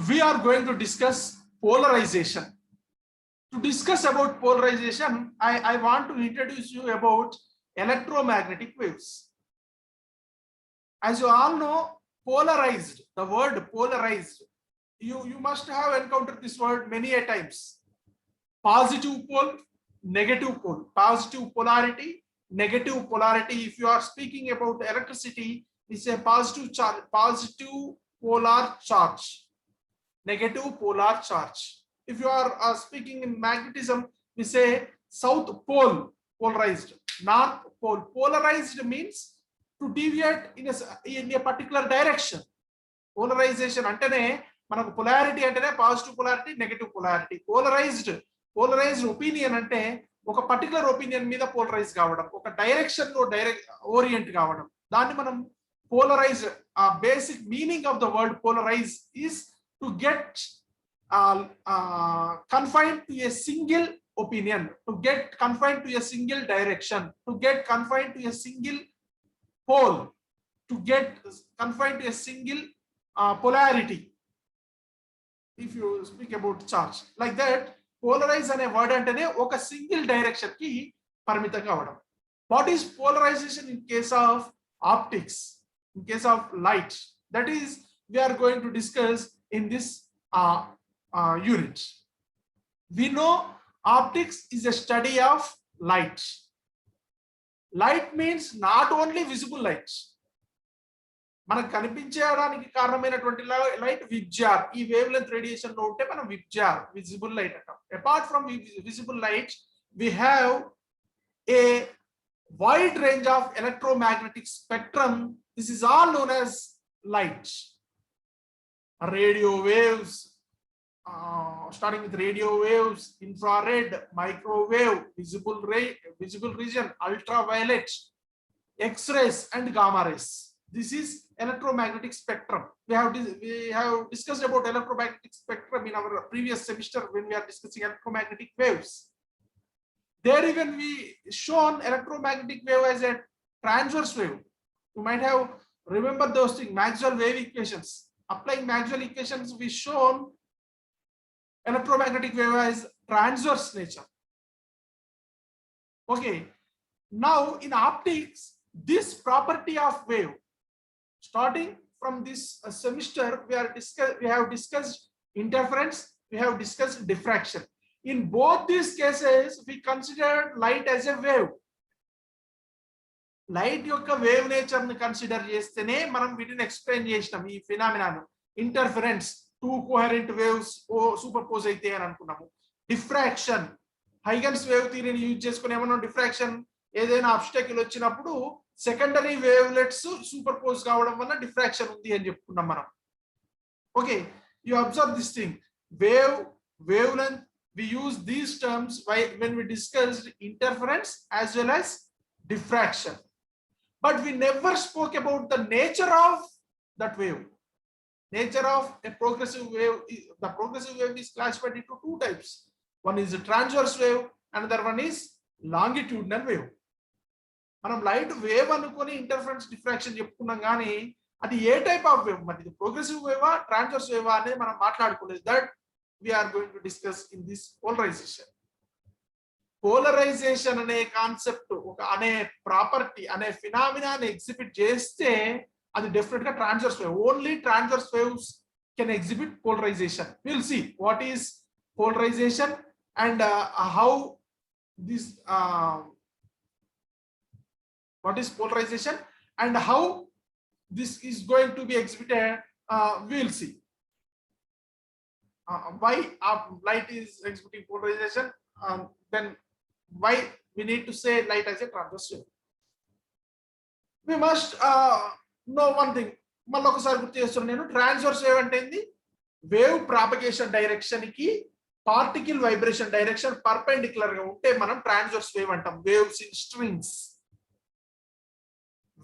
we are going to discuss polarization. To discuss about polarization, I want to introduce you about electromagnetic waves. As you all know, polarized, the word polarized, you must have encountered this word many a times. Positive pole, negative pole, positive polarity, negative polarity. If you are speaking about electricity, it's a positive charge, positive polar charge, negative polar charge. If you are speaking in magnetism, we say south pole polarized, north pole polarized means to deviate in a particular direction. Polarization antene manaku polarity antene positive polarity, negative polarity. Polarized opinion ante oka particular opinion meeda polarize kavadam, oka direction lo direct orient kavadam, danni manam polarize. Basic meaning of the word polarize is to get confined to a single opinion, to get confined to a single direction, to get confined to a single pole, to get confined to a single polarity. If you speak about charge like that, polarize ane word antene oka single direction ki పరిమితం కావడం. What is polarization in case of optics, in case of light? That is we are going to discuss in this unit. We know optics is a study of light. Light means not only visible light, మనకు కనిపించడానికి కారణమైనటువంటి light VIBGYOR, ఈ wave length radiation లో ఉంటే మనం VIBGYOR visible light అంటాం. Apart from visible light we have a wide range of electromagnetic spectrum. This is all known as light. Radio waves, starting with radio waves, infrared, microwave, visible region, ultraviolet, X-rays and gamma rays. This is electromagnetic spectrum. We have discussed about electromagnetic spectrum in our previous semester when we are discussing electromagnetic waves. There even we shown electromagnetic wave as a transverse wave. You might have remember those things, Maxwell wave equations. Applying Maxwell equations, we shown electromagnetic wave as transverse nature. Okay, now in optics, this property of wave, starting from this semester, we have discussed interference, we have discussed diffraction. In both these cases, we considered light as a wave. Light యొక్క wave nature ని consider చేస్తేనే మనం వీటిని explain చేసినాం. ఈ ఫినామినాను interference, two coherent waves super అయితే అని అనుకున్నాము. డిఫ్రాక్షన్, హైగన్స్ వేవ్ థియరీని యూజ్ చేసుకుని ఏమన్నా డిఫ్రాక్షన్, ఏదైనా అబ్స్టాకిల్ వచ్చినప్పుడు సెకండరీ వేవ్లెట్స్ సూపర్ పోజ్ కావడం వల్ల డిఫ్రాక్షన్ ఉంది అని చెప్పుకున్నాం మనం. Okay, you observe this thing, wave length. We use these terms when we discussed interference as well as diffraction, but we never spoke about the nature of that wave. Nature of a progressive wave, the progressive wave is classified into two types. One is a transverse wave, another one is longitudinal wave. మనం light wave అనుకొని interference diffraction చెప్పుకున్నాం, కానీ అది ఏ type of wave, మరి ఇది progressive వేవా transverse వేవా అనేది మనం మాట్లాడుకోలేదు. That we are going to discuss in this polarization. Polarization ane concept, oka ane property, ane phenomena ni exhibit cheste adi definitely ga transverse wave. Only transverse waves can exhibit polarization. We'll see what is polarization and how this what is polarization and how this is going to be exhibited. We'll see. Why light is exhibiting polarization, then why we need to say light as a transverse wave. We must know one thing. మళ్ళీ ఒకసారి గుర్తు చేస్తున్నాను నేను. Transverse wave అంటే ఏంది? Wave propagation direction కి particle vibration direction perpendicular గా ఉంటే మనం ట్రాన్స్వర్స్ వేవ్ అంటాం. Waves in strings.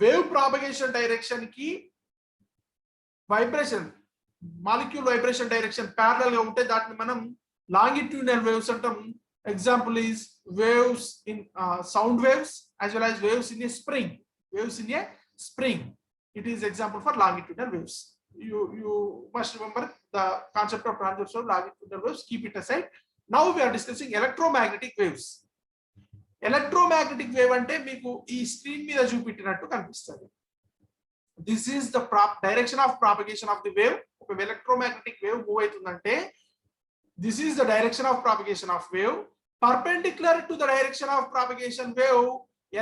Wave propagation direction కి vibration, molecule vibration direction parallel గా ఉంటే దాన్ని మనం లాంగిట్యూడినల్ వేవ్స్ అంటాం. Example is waves in sound waves as well as waves in a spring. Waves in a spring, it is example for longitudinal waves. you must remember the concept of transverse wave, longitudinal waves, keep it aside. Now we are discussing electromagnetic waves. Electromagnetic wave ante meeku ee screen meeda చూపిట్టినట్టు కనిపిస్తది. This is the direction of propagation of the wave. ఒక electromagnetic wave move అవుతుందంటే this is the direction of propagation of wave. Perpendicular to the direction of propagation wave,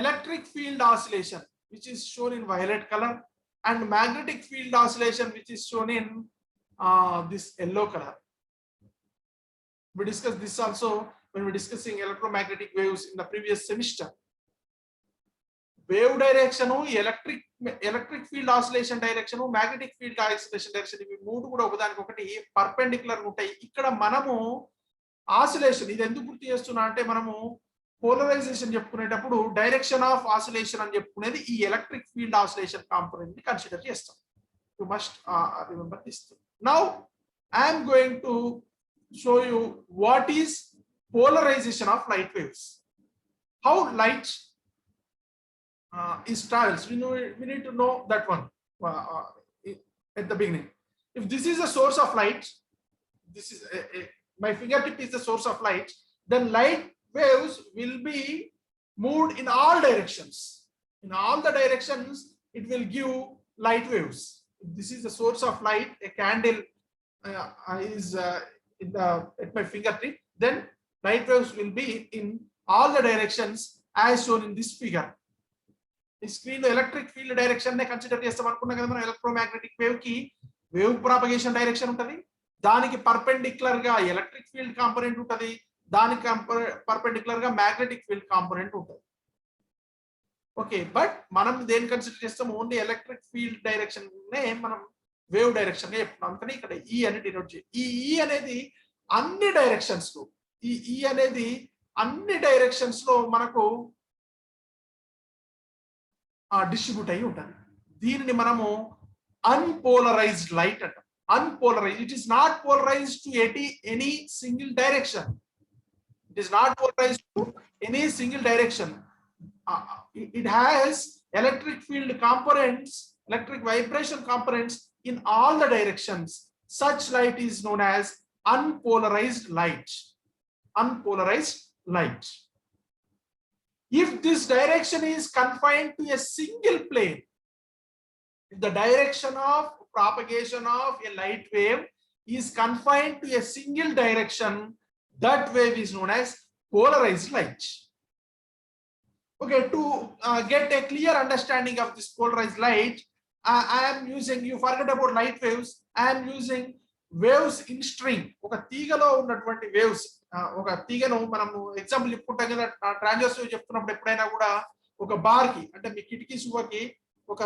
electric field oscillation, which is shown in violet color, and magnetic field oscillation, which is shown in this yellow color. We discussed this also when we discussing electromagnetic waves in the previous semester. Wave direction, electric field oscillation direction, magnetic field oscillation direction, ఇవి మూడు కూడా ఒకదానికి ఒకటి perpendicular ఉంటాయి. ఇక్కడ మనము oscillation ఇది ఎందుకు గుర్తు చేస్తున్నా అంటే మనము పోలరైజేషన్ చెప్పుకునేటప్పుడు డైరెక్షన్ ఆఫ్ ఆసిలేషన్ అని చెప్పుకునేది ఈ ఎలక్ట్రిక్ ఫీల్డ్ ఆసిలేషన్ కాంపోనెంట్ ని కన్సిడర్ చేస్తాం. You must remember this. Now I am going to show you what is polarization of light waves, how light is travels. We need to know that one at the beginning. If this is a source of light, this is my fingertip is the source of light, then light waves will be moved in all directions. In all the directions it will give light waves. If this is the source of light, a candle is at my fingertip, then light waves will be in all the directions as shown in this figure. ఈ screen లో electric field direction నే consider చేస్తాం అనుకున్నాం కదా మనం. Electromagnetic wave కి wave propagation direction ఉంటది, దానికి పర్పెండిక్యులర్ గా ఎలక్ట్రిక్ ఫీల్డ్ కాంపోనెంట్ ఉంటది, దానికి పర్పెండిక్యులర్ గా మ్యాగ్నెటిక్ ఫీల్డ్ కాంపోనెంట్ ఉంటది. ఓకే, బట్ మనం దేని కన్సిడర్ చేస్తాం? ఓన్లీ ఎలక్ట్రిక్ ఫీల్డ్ డైరెక్షన్ నే మనం వేవ్ డైరెక్షన్ గా చెప్తున్నాం. అందుకని ఇక్కడ ఈ అని డినోట్ చేయి. ఈ అనేది అన్ని డైరెక్షన్స్ లో, ఈ అనేది అన్ని డైరెక్షన్స్ లో మనకు డిస్ట్రిబ్యూట్ అయి ఉంటుంది. దీనిని మనము అన్పోలరైజ్డ్ లైట్ అంటాం. Unpolarized, it is not polarized to any single direction. It is not polarized to any single direction. It has electric field components, electric vibration components in all the directions. Such light is known as unpolarized light. Unpolarized light. If this direction is confined to a single plane, if the direction of propagation of a light wave is confined to a single direction, that wave is known as polarized light. Okay, to get a clear understanding of this polarized light, I am using, you forget about light waves, I am using waves in string. ఒక తీగలో ఉన్నటువంటి waves, ఒక తీగను మనము example చెప్పుకుంటాం కదా, transverse wave చెప్తున్నప్పుడు ఎప్పుడైనా కూడా ఒక బార్ కి అంటే మీ కిటికీ సువ్వకి ఒక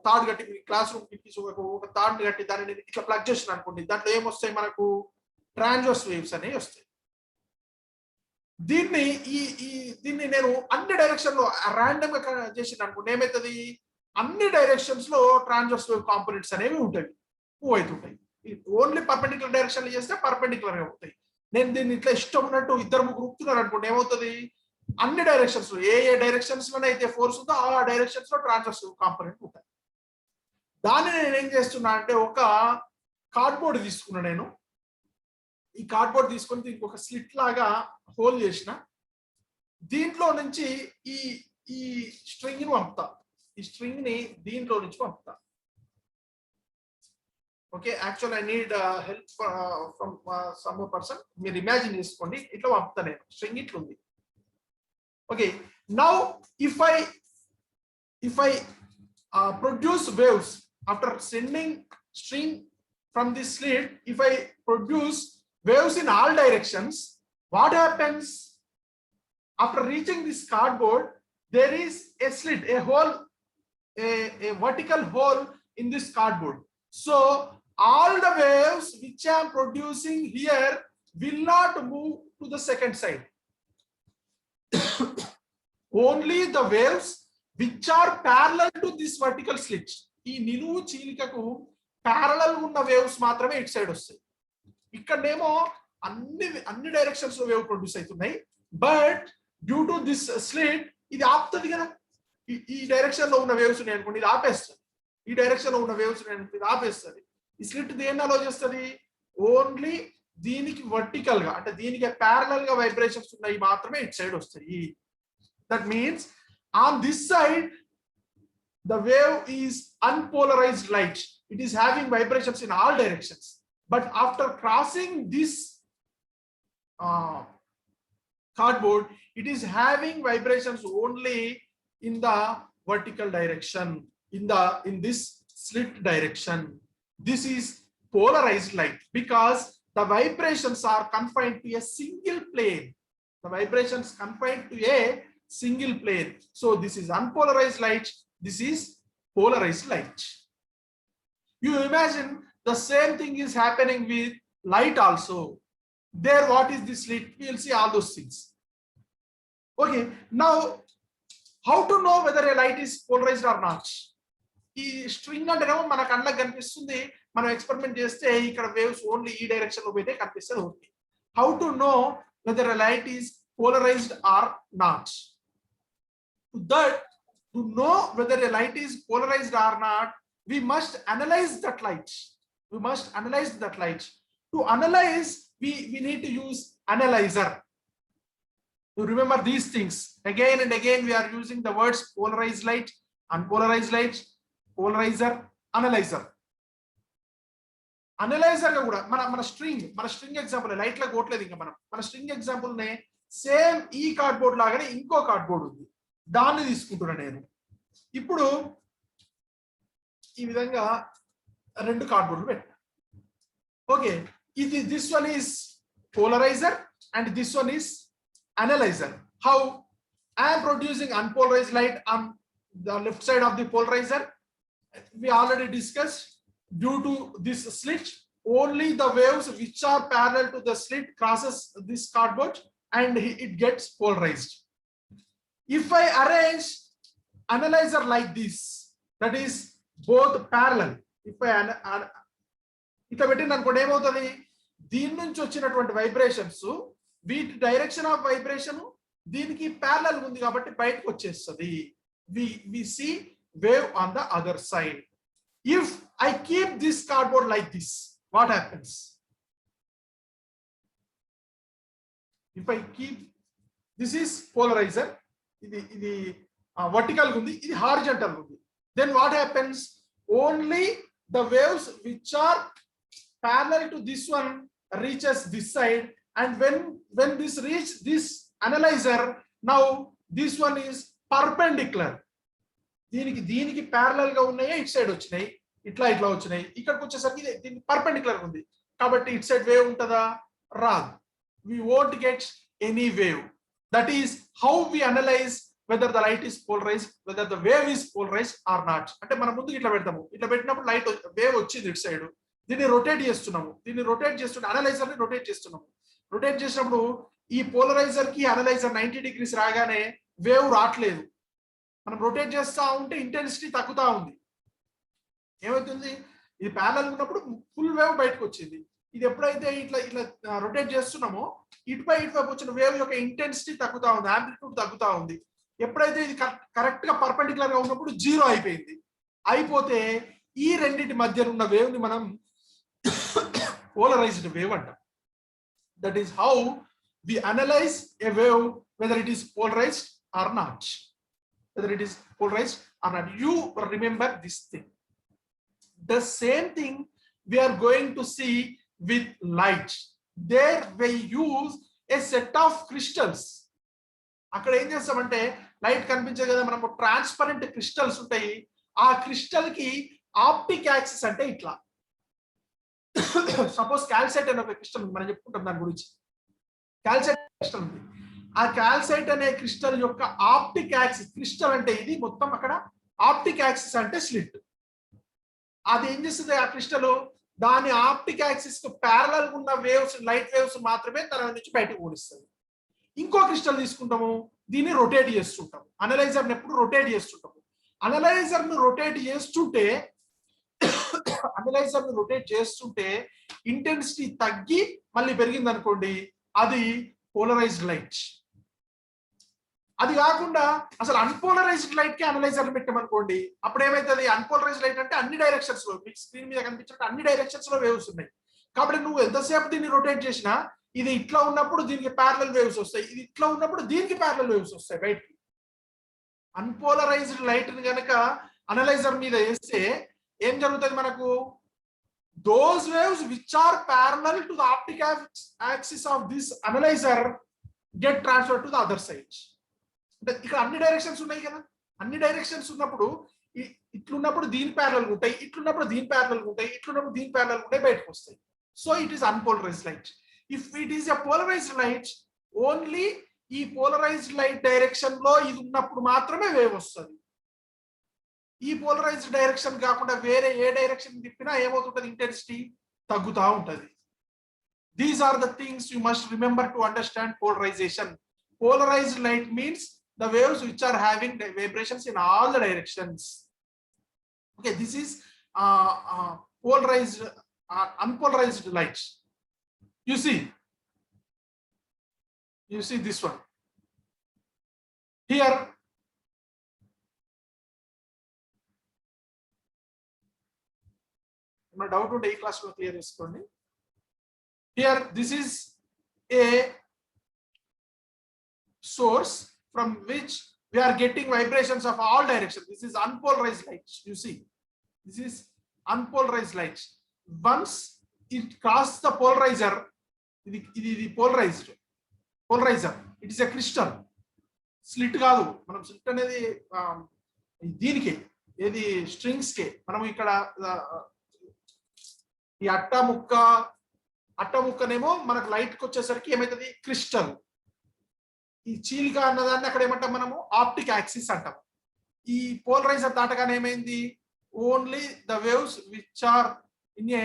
తాడు కట్టి, మీ క్లాస్ రూమ్ కిటికీ సువ్వకు ఒక తాడు కట్టి దానిని ఇట్లా ప్లగ్ చేసిన అనుకోండి, దాంట్లో ఏమొస్తాయి మనకు? ట్రాన్స్వర్స్ వేవ్స్ అనేవి వస్తాయి. దీన్ని నేను అన్ని డైరెక్షన్ లో ర్యాండమ్ గా చేసిన అనుకోండి, ఏమవుతుంది? అన్ని డైరెక్షన్స్ లో ట్రాన్స్వర్స్ వేవ్ కాంపోనెంట్స్ అనేవి ఉంటాయి, మూవ్ అవుతుంటాయి. ఓన్లీ పర్పెండిక్యులర్ డైరెక్షన్ లో చేస్తే పర్పెండిక్యులర్ గా ఉంటాయి. నేను దీన్ని ఇట్లా ఇష్టం ఉన్నట్టు ఇద్దరు ముగ్గురు ఊపుతున్నారు అనుకోండి, ఏమవుతుంది? అన్ని డైరెక్షన్స్ లో ఏ డైరెక్షన్స్ లోనే అయితే ఫోర్స్ ఉందో ఆ డైరెక్షన్స్ లో ట్రాన్స్వర్స్ కాంపోనెంట్ ఉంటాయి. దాన్ని నేను ఏం చేస్తున్నా అంటే, ఒక కార్డ్బోర్డ్ తీసుకున్నా. నేను ఈ కార్డ్బోర్డ్ తీసుకొని దీనికి ఒక స్లిట్ లాగా హోల్ చేసిన, దీంట్లో నుంచి ఈ స్ట్రింగ్ ని పంపుతా. ఈ స్ట్రింగ్ ని దీంట్లో నుంచి పంపుతా. Okay, actual I need help from some person. మీరు ఇమాజిన్ చేసుకోండి, ఇట్లా పంపుతా నేను. స్ట్రింగ్ ఇట్లా ఉంది. Okay, now if I produce waves after sending string from this slit, if I produce waves in all directions, what happens? After reaching this cardboard, there is a slit, a hole, a vertical hole in this cardboard. So all the waves which I am producing here will not move to the second side. Only the waves which are parallel to this vertical slit, ఈ నిలువు చీలికకు parallel ఉన్న waves మాత్రమే ఇటు side వస్తాయి. ఇక్కడేమో అన్ని directions లో wave produce అవుతున్నాయి, but due to this slit ఇది ఆపుతుంది కదా. ఈ డైరెక్షన్ లో ఉన్న వేవ్స్ ఉన్నాయి అనుకోండి, ఇది ఆపేస్తుంది. ఈ డైరెక్షన్ లో ఉన్న వేవ్స్ ఇది ఆపేస్తుంది. ఈ స్లిట్ దేన్ని అలో చేస్తుంది? ఓన్లీ దీనికి వర్టికల్ గా అంటే దీనికి ప్యారలల్ గా వైబ్రేషన్స్ ఉన్నాయి మాత్రమే ఇటు సైడ్ వస్తాయి. That means on this side the wave is unpolarized light. It is having vibrations in all directions, but after crossing this cardboard, it is having vibrations only in the vertical direction, in this slit direction. This is polarized light because the vibrations are confined to a single plane. The vibrations confined to a single plane. So this is unpolarized light. This is polarized light. You imagine the same thing is happening with light also. There, what is this slit? We will see all those things. Okay, now how to know whether a light is polarized or not? ఈ string అంటేనేమో మన కళ్ళకి కనిపిస్తుంది, మనం experiment చేస్తే ఇక్కడ waves only ఈ direction లో పోయితే కనిపిస్తుంది. Okay, how to know whether a light is polarized or not? That to know whether a light is polarized or not, we must analyze that light. We must analyze that light. To analyze, we need to use analyzer. To remember these things, again and again we are using the words polarized light, unpolarized light, polarizer, analyzer. Analyzer ga kuda మన string example light లా కొట్టలేదు ఇంకా మన string example నే same ఈ cardboard లాగానే ఇంకో cardboard ఉంది, దాన్ని తీసుకుంటున్నా నేను. ఇప్పుడు ఈ విధంగా రెండు కార్డ్బోర్డులు పెట్టా. ఓకే, ఇది this one is polariser and this one is analyser. How I am producing unpolarized light on the left side of the polarizer. We already discussed, due to this slit only the waves which are parallel to the slit crosses this cardboard and it gets polarized. If I arrange analyzer like this, that is both parallel, if I ఇట్లా పెట్టిన అనుకోండి ఏమవుతుంది, దీని నుంచి వచ్చినటువంటి vibrations వీటి direction of vibration దీనికి parallel ఉంది కాబట్టి బయటకు వచ్చేస్తుంది. we see wave on the other side. If I keep this cardboard like this, what happens? If I keep, this is polarizer, ఇది vertical ఉంది, ఇది horizontal ఉంది, then what happens? Only the waves which are parallel to this one reaches this side, and when this reach this analyzer, now this one is perpendicular. దీనికి parallel గా ఉన్నాయి, it side వచ్చినాయి, ఇట్లా వచ్చినాయి, ఇక్కడికి వచ్చేసరికి దీనికి పర్పెండిక్యులర్ ఉంది కాబట్టి ఇట్ సైడ్ వేవ్ ఉంటుందా? రాదు. we won't get any wave. That is how we analyze whether the light is polarized, whether the wave is polarized or not. అంటే మనం ముందు ఇట్లా పెడతాము, ఇట్లా పెట్టినప్పుడు లైట్ వేవ్ వచ్చింది ఇటు సైడ్, దీన్ని రొటేట్ చేస్తున్నాము, అనలైజర్ ని రొటేట్ చేస్తున్నాము. రొటేట్ చేసినప్పుడు ఈ పోలరైజర్ కి అనలైజర్ 90 degrees రాగానే వేవ్ రావట్లేదు. మనం రొటేట్ చేస్తా ఉంటే ఇంటెన్సిటీ తగ్గుతా ఉంది. ఏమవుతుంది? ఇది ప్యారలల్ ఉన్నప్పుడు ఫుల్ వేవ్ బయటకు వచ్చింది. ఇది ఎప్పుడైతే ఇట్లా రొటేట్ చేస్తున్నామో ఇటువైపు వచ్చిన వేవ్ యొక్క ఇంటెన్సిటీ తగ్గుతా ఉంది, యాంప్లిట్యూడ్ తగ్గుతా ఉంది. ఎప్పుడైతే ఇది కరెక్ట్ గా పర్పెండిక్యులర్ గా ఉన్నప్పుడు 0 అయిపోయింది. అయిపోతే ఈ రెండింటి మధ్య ఉన్న వేవ్ ని మనం పోలరైజ్డ్ వేవ్ అంటాం. That is how we analyse a wave whether it is polarized or not. Whether it is polarized or not, you remember this thing. The same thing we are going to see with light. There we use a set of crystals. అక్కడ ఏం చేస్తామంటే light కనిపించదు కదా, మనకు transparent crystals ఉంటాయి. ఆ crystal కి optic axis అంటే ఇట్లా, సపోజ్ కాల్సైట్ అనే ఒక క్రిస్టల్ మనం చెప్పుకుంటాం దాని గురించి. కాల్సైట్ క్రిస్టల్ ఉంది, ఆ కాల్సైట్ అనే క్రిస్టల్ యొక్క ఆప్టిక్ యాక్సిస్, క్రిస్టల్ అంటే ఇది మొత్తం, అక్కడ ఆప్టిక్ యాక్సిస్ అంటే స్లిట్. అది ఏం చేస్తుంది? ఆ క్రిస్టల్ దాని ఆప్టిక్ యాక్సిస్ కు ప్యారలల్ ఉన్న వేవ్స్, లైట్ వేవ్స్ మాత్రమే తన నుంచి బయటకు ఓడిస్తుంది. ఇంకో క్రిస్టల్ తీసుకుంటాము, దీన్ని రొటేట్ చేస్తుంటాము. అనలైజర్ ఎప్పుడు రొటేట్ చేస్తుంటాము. అనలైజర్ ను రొటేట్ చేస్తుంటే ఇంటెన్సిటీ తగ్గి మళ్ళీ పెరిగింది అనుకోండి, అది పోలరైజ్డ్ లైట్. అది కాకుండా అసలు అన్పోలరైజ్డ్ లైట్ కి అనలైజర్ పెట్టామనుకోండి, అప్పుడు ఏమైతుంది? అన్పోలరైజ్డ్ లైట్ అంటే అన్ని డైరెక్షన్స్ లో, మీకు స్క్రీన్ మీద కనిపించినట్టు అన్ని డైరెక్షన్స్ లో వేవ్స్ ఉన్నాయి. కాబట్టి నువ్వు ఎంతసేపు దీన్ని రొటేట్ చేసినా ఇది ఇట్లా ఉన్నప్పుడు దీనికి ప్యారలల్ వేవ్స్ వస్తాయి, ఇది ఇట్లా ఉన్నప్పుడు దీనికి ప్యారలల్ వేవ్స్ వస్తాయి బయటికి. అన్పోలరైజ్డ్ లైట్ ని కనుక అనలైజర్ మీద వేస్తే ఏం జరుగుతుంది మనకు? those waves which are parallel to the optic axis of this analyzer get transferred to the other side. అంటే ఇక్కడ అన్ని డైరెక్షన్స్ ఉన్నాయి కదా, అన్ని డైరెక్షన్స్ ఉన్నప్పుడు ఇట్లున్నప్పుడు దీని ప్యారలల్ ఉంటాయి, ఇట్లున్నప్పుడు దీని ప్యారలల్ ఉంటాయి, ఇట్లున్నప్పుడు దీని ప్యారలల్ ఉంటాయి, బయటకు వస్తాయి. So it is unpolarised light. If it is a polarized light, only ఈ పోలరైజ్డ్ లైట్ డైరెక్షన్ లో ఇది ఉన్నప్పుడు మాత్రమే వేవ్ వస్తుంది. ఈ పోలరైజ్డ్ డైరెక్షన్ కాకుండా వేరే ఏ డైరెక్షన్ తిప్పినా ఏమవుతుంటది? ఇంటెన్సిటీ తగ్గుతూ ఉంటది. These are the things you must remember to understand polarization. Polarized light means the waves which are having vibrations in all the directions. Okay, this is polarized, unpolarized light. You see this one here. My doubt today class will clear this one. Here, this is a source from which we are getting vibrations of all directions. This is unpolarized light. You see, this is unpolarized light. Once it crosses the polarizer, the polarizer, it is a crystal. Slit కాదు, మనం slit అనేది దీనికి ఏది strings కి మనం ఇక్కడ ఈ అట్ట ముక్కనేమో మనకు లైట్ కి వచ్చేసరికి ఏమైతుంది? క్రిస్టల్. ఈ చీలిక అన్నదాన్ని అక్కడ ఏమంటాం మనము? ఆప్టిక్ యాక్సిస్ అంటాం. ఈ పోలరైజర్ దాటగానే ఏమైంది? Only the waves which are in a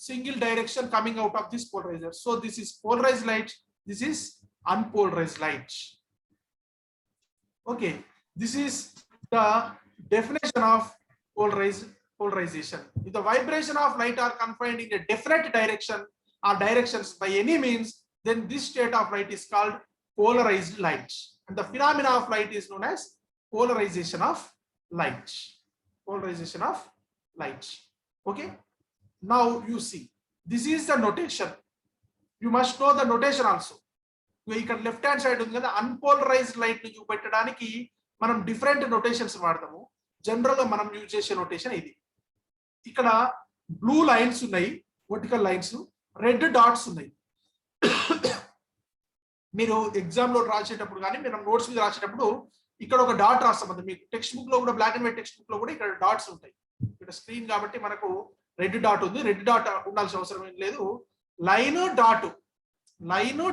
single direction coming out of this polarizer. So this is polarized light, this is unpolarized light. Okay, this is the definition of polarization. If the vibration of light are confined in a definite direction or directions by any means, then this state of light is called polarized light, and the phenomena of light is known as polarization of light. Polarization of light. Okay, now you see, this is the notation. You must know the notation also. ఇక్కడ left hand side ఉంది కదా, unpolarised light ని చూపెట్టడానికి మనం different notations వాడతాము. General గా మనం use చేసే notation ఇది. ఇక్కడ బ్లూ లైన్స్ ఉన్నాయి, వర్టికల్ లైన్స్, రెడ్ డాట్స్ ఉన్నాయి. మీరు ఎగ్జామ్ లో రాసేటప్పుడు కానీ మీరు నోట్స్ మీద రాసేటప్పుడు ఇక్కడ ఒక డాట్ రాస్తాం. అది మీకు టెక్స్ట్ బుక్ లో కూడా, black and white textbook లో కూడా ఇక్కడ డాట్స్ ఉంటాయి. ఇక్కడ స్క్రీన్ కాబట్టి మనకు రెడ్ డాట్ ఉంది. రెడ్ డాట్ ఉండాల్సిన అవసరం ఏం లేదు. లైన్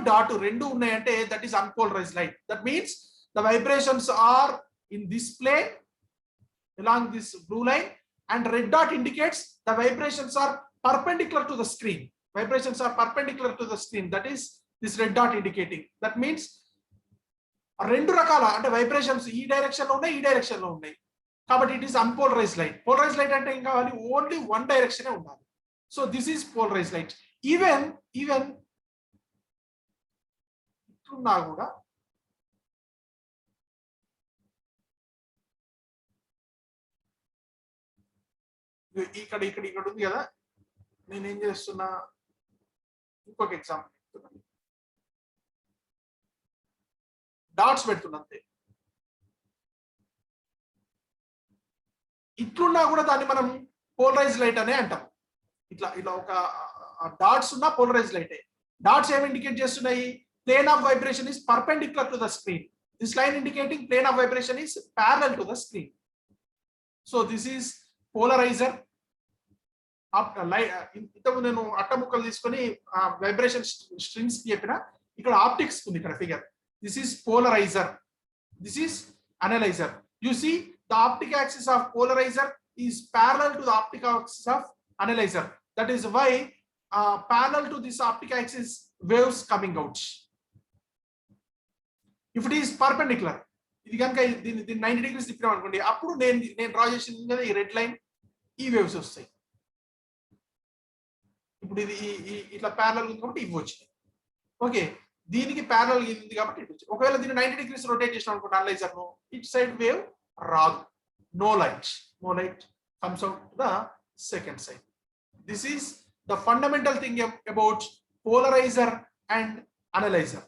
డాట్ రెండు ఉన్నాయంటే that is unpolarised light. That means the vibrations are in this plane along this blue line, and red dot indicates the vibrations are perpendicular to the screen. Vibrations are perpendicular to the screen. That is this red dot indicating. That means రెండు రకాల అంటే vibrations ఈ direction లో ఉన్నాయి, ఈ direction లో ఉన్నాయి. కాబట్టి it is unpolarised light. Polarised light అంటే ఏం కావాలి? ఓన్లీ వన్ డైరెక్షన్ ఉండాలి. So this is polarised light. Even ఇట్లున్నా కూడా ఇక్కడ ఉంది కదా, నేనేం చేస్తున్నా, ఇంకొక ఎగ్జాంపుల్ చెప్తున్నాను. డాట్స్ పెడుతున్నా అంతే. ఇట్లున్నా కూడా దాన్ని మనం పోలరైజ్డ్ లైట్ అనే అంటాం. ఇట్లా ఒక డాట్స్ ఉన్న పోలరైజ్డ్ లైట్. డాట్స్ ఏమి ఇండికేట్ చేస్తున్నాయి? Plane of vibration is perpendicular to the screen. This line indicating plane of vibration is parallel to the screen. So this is polarizer. ఇంతకు నేను అట్ట ముక్కలు తీసుకొని వైబ్రేషన్ స్ట్రింగ్స్ చెప్పిన, ఇక్కడ ఆప్టిక్స్ ఉంది ఇక్కడ figure. This is polarizer, this is analyzer. You see the optic axis of polarizer is parallel to the optic axis of analyzer. That is why parallel to this optic axis waves coming out. If it is perpendicular, ఇది కనుక దీన్ని 90 degrees తిప్పినాం అనుకోండి, అప్పుడు నేను draw చేసింది కదా ఈ red line, ఈ వేవ్స్ వస్తాయి. ఇప్పుడు ఇది ఇట్లా ప్యారలల్ ఉంది కాబట్టి ఇవి వచ్చినాయి. ఓకే, దీనికి ప్యారలల్ ఉంది కాబట్టి ఇటు వచ్చింది. ఒకవేళ దీన్ని 90 degrees రొటేట్ చేసినాం అనుకోండి అనలైజర్ ను, ఇట్ సైడ్ వేవ్ రాదు. No light comes out the second side. This is the fundamental thing about polarizer and analyzer.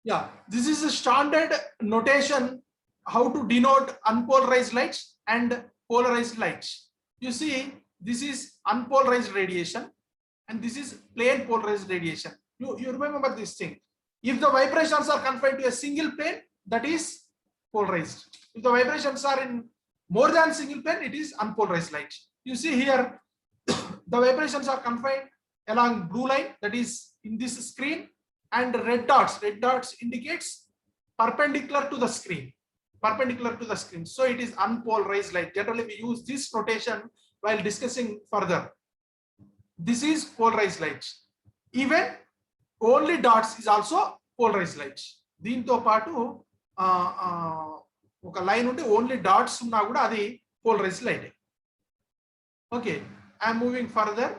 Yeah, this is a standard notation how to denote unpolarized lights and polarized lights. You see, this is unpolarized radiation and this is plane polarized radiation. You remember this thing. If the vibrations are confined to a single plane, that is polarized. If the vibrations are in more than single plane, it is unpolarized light. You see here, the vibrations are confined along blue line, that is in this screen, and red dots indicates perpendicular to the screen, so it is unpolarized light. Generally we use this notation while discussing further. This is polarized light. Even only dots is also polarized light. దీంతో పాటు ఒక line ఉంటే only dots ఉన్నా కూడా అది polarized light. Okay, I'm moving further.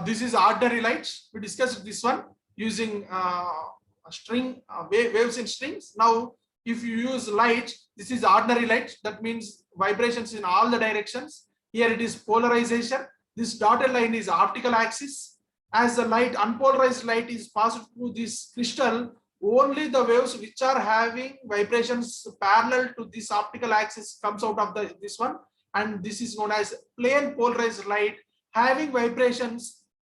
This is ordinary lights. We discussed this one using string waves in strings. Now if you use light, this is ordinary light, that means vibrations in all the directions. Here it is polarization. This dotted line is optical axis. As the light, unpolarized light, is passed through this crystal, only the waves which are having vibrations parallel to this optical axis comes out of this one, and this is known as plane polarized light, having vibrations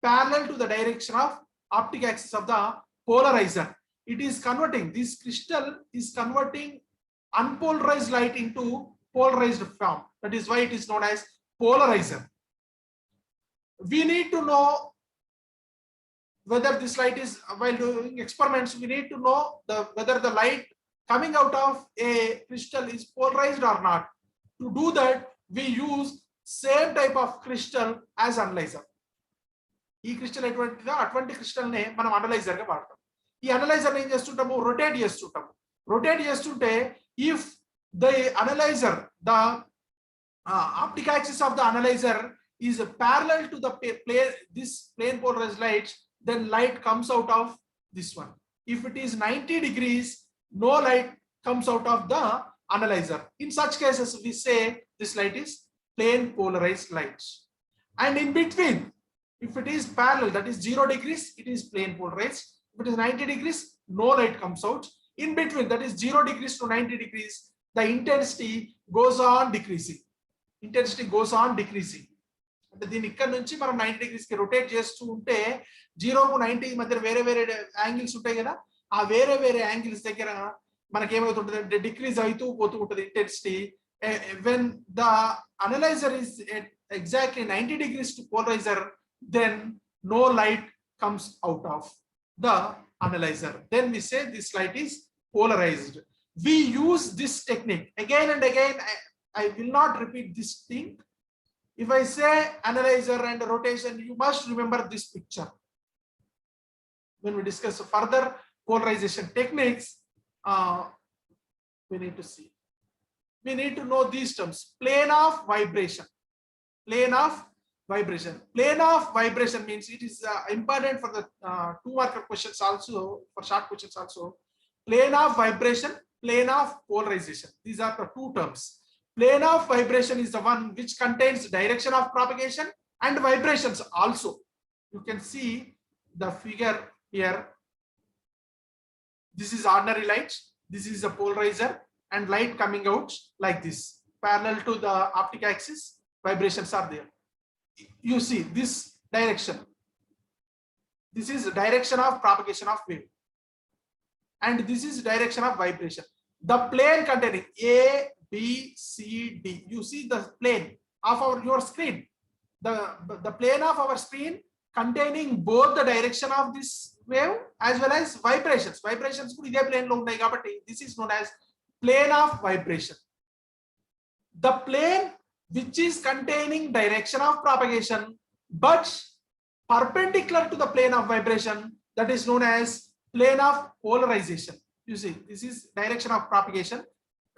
parallel to the direction of optic axis of the polarizer. It is converting, this crystal is converting unpolarized light into polarized form. That is why it is known as polarizer. We need to know whether this light is, while doing experiments, we need to know whether the light coming out of a crystal is polarized or not. To do that, we use same type of crystal as analyzer. ఈ crystal ఎటువంటిదో అటువంటి crystal నే మనం analyser గా వాడతాం. ఈ analyser ఏం చేస్తుంటాము, రొటేట్ చేస్తుంటే if the analyser, the optic axis of the analyser is parallel to the this plane polarized light, then light comes out of this one. If it is 90 degrees, no light comes out of the analyzer. In such cases, we say this light is plane polarized light. And in between, if it is parallel, that is 0 degrees, it is plane polarized. If it is 90 degrees, no light comes out. In between, that is 0 degrees to 90 degrees, the intensity goes on decreasing. అంటే దీని ఇక్కడ నుంచి మనం 90 degrees కి rotate చేస్తూ ఉంటే 0 కు 90 మధ్య వేరే యాంగిల్స్ ఉంటాయి కదా, ఆ వేరే యాంగిల్స్ దగ్గర మనకి ఏమవుతుంటుంది అంటే డిక్రీజ్ అవుతూ పోతూ ఉంటుంది intensity. when the analyzer is at exactly 90 degrees to polarizer, then no light comes out of the analyzer. Then we say this light is polarized. We use this technique again and again. I will not repeat this thing. If I say analyzer and rotation, you must remember this picture. When we discuss further polarization techniques, we need to see. We need to know these terms. Plane of vibration. Plane of vibration means it is important for the 2-marker questions also, for short questions also. Plane of vibration, plane of polarization. These are the two terms. Plane of vibration is the one which contains direction of propagation and vibrations also. You can see the figure here. This is ordinary light, this is a polarizer, and light coming out like this, parallel to the optic axis, vibrations are there. You see this direction, this is direction of propagation of wave, and this is direction of vibration. The plane containing A, B, C, D. You see the plane of your screen. The plane of our screen containing both the direction of this wave as well as vibrations. Vibrations kuda ide plane lo unnai kabatti this is known as plane of vibration. The plane which is containing direction of propagation but perpendicular to the plane of vibration, that is known as plane of polarization. You see, this is direction of propagation.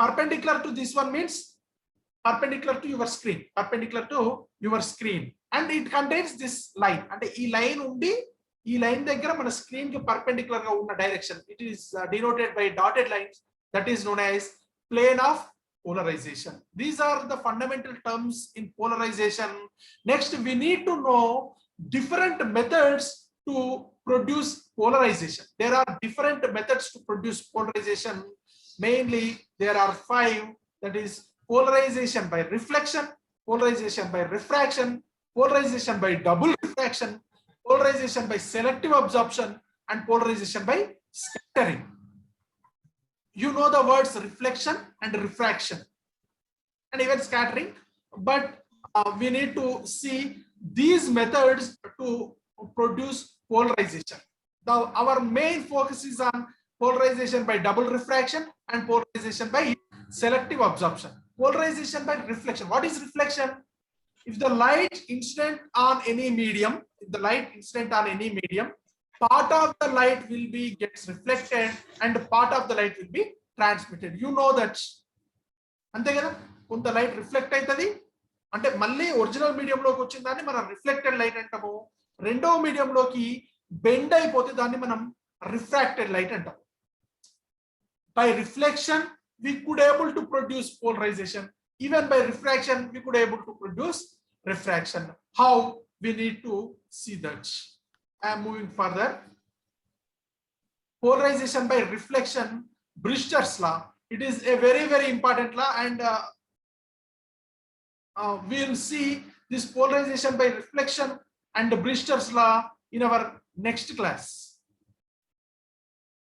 Perpendicular to this one means perpendicular to your screen, and it contains this line. And e line undi ee line దగ్గర మన screen కి perpendicular గా ఉన్న direction, it is denoted by dotted lines, that is known as plane of polarization. These are the fundamental terms in polarization. Next, we need to know different methods to produce polarization. There are different methods to produce polarization. Mainly there are 5, that is polarization by reflection, polarization by refraction, polarization by double refraction, polarization by selective absorption, and polarization by scattering. You know the words reflection and refraction and even scattering, but we need to see these methods to produce polarization. Now our main focus is on polarization by double refraction and polarization by selective absorption. Polarization by reflection. What is reflection? If the light incident on any medium, part of the light will be gets reflected and part of the light will be transmitted. You know that. అంతే కదా, కొంత light reflect అవుతుంది అంటే మళ్ళీ original మీడియంలోకి వచ్చిన దాన్ని మనం reflected light అంటాము. రెండో మీడియంలోకి బెండ్ అయిపోతే దాన్ని మనం రిఫ్రాక్టెడ్ లైట్ అంటాం. By reflection we could able to produce polarization. Even by refraction we could able to produce refraction. How? We need to see that. I am moving further. Polarization by reflection, Brewster's law. It is a very, very important law, and we will see this polarization by reflection and Brewster's law in our next class.